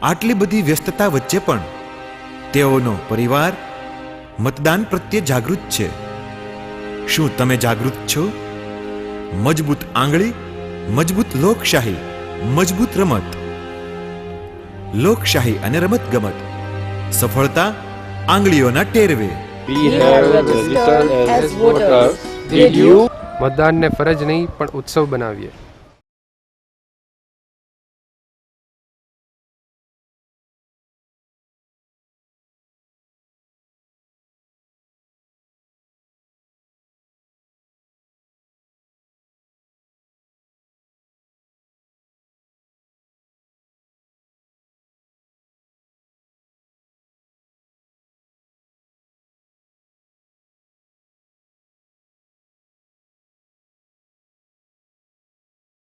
આટલી બધી વ્યસ્તતા વચ્ચે પણ તેઓનો પરિવાર મતદાન પ્રત્યે જાગૃત છે. શું તમે જાગૃત છો? મજબૂત આંગળી, મજબૂત લોકશાહી, મજબૂત રમત. લોકશાહી અને રમતગમત, સફળતા આંગળીઓના ટેરવે. We have registered as voters. Did you? મતદાનને ફરજ નહીં પણ ઉત્સવ બનાવીએ.